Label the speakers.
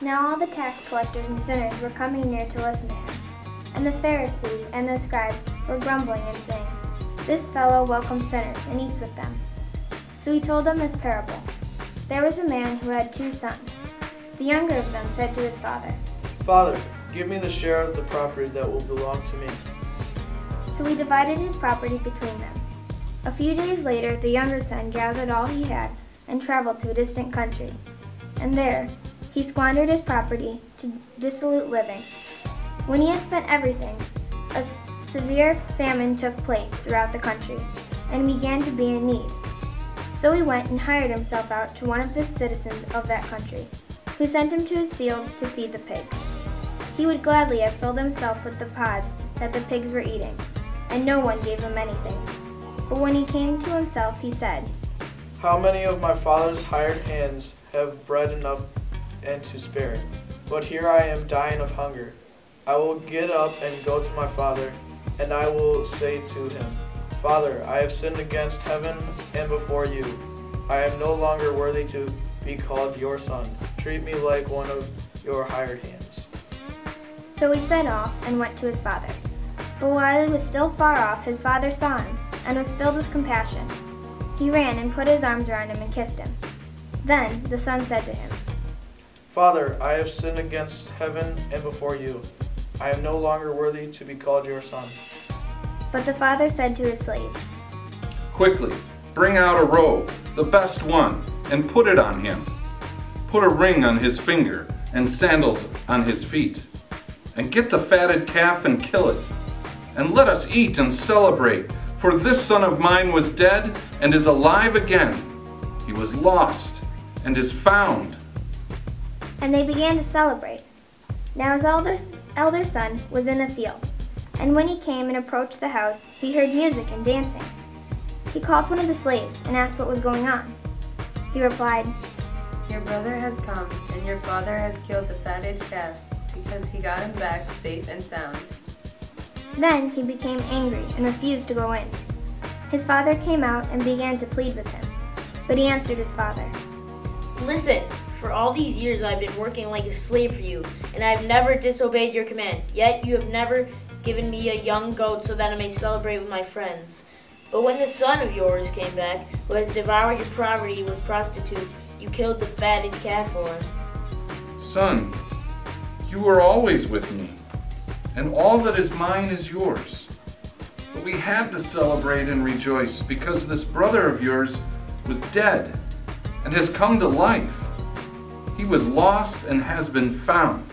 Speaker 1: Now all the tax collectors and sinners were coming near to listen to him. And the Pharisees and the scribes were grumbling and saying, "This fellow welcomes sinners and eats with them." So he told them this parable. There was a man who had 2 sons. The younger of them said to his father,
Speaker 2: "Father, give me the share of the property that will belong to me."
Speaker 1: So he divided his property between them. A few days later, the younger son gathered all he had and traveled to a distant country. And there, he squandered his property to dissolute living. When he had spent everything, a severe famine took place throughout the country, and he began to be in need. So he went and hired himself out to one of the citizens of that country, who sent him to his fields to feed the pigs. He would gladly have filled himself with the pods that the pigs were eating, and no one gave him anything. But when he came to himself, he said,
Speaker 2: "How many of my father's hired hands have bread enough and to spare? But here I am dying of hunger. I will get up and go to my father, and I will say to him, 'Father, I have sinned against heaven and before you. I am no longer worthy to be called your son. Treat me like one of your hired hands.'"
Speaker 1: So he set off and went to his father. But while he was still far off, his father saw him and was filled with compassion. He ran and put his arms around him and kissed him. Then the son said to him,
Speaker 2: "Father, I have sinned against heaven and before you. I am no longer worthy to be called your son."
Speaker 1: But the father said to his slaves,
Speaker 3: "Quickly, bring out a robe, the best one, and put it on him. Put a ring on his finger and sandals on his feet. And get the fatted calf and kill it. And let us eat and celebrate, for this son of mine was dead and is alive again. He was lost and is found."
Speaker 1: And they began to celebrate. Now his elder son was in the field, and when he came and approached the house, he heard music and dancing. He called one of the slaves and asked what was going on. He replied,
Speaker 4: "Your brother has come, and your father has killed the fatted calf, because he got him back safe and sound."
Speaker 1: Then he became angry and refused to go in. His father came out and began to plead with him, but he answered his father,
Speaker 5: "Listen, for all these years I have been working like a slave for you, and I have never disobeyed your command. Yet you have never given me a young goat so that I may celebrate with my friends. But when this son of yours came back, who has devoured your property with prostitutes, you killed the fatted calf for him."
Speaker 3: "Son, you were always with me, and all that is mine is yours. But we had to celebrate and rejoice because this brother of yours was dead and has come to life. He was lost and has been found."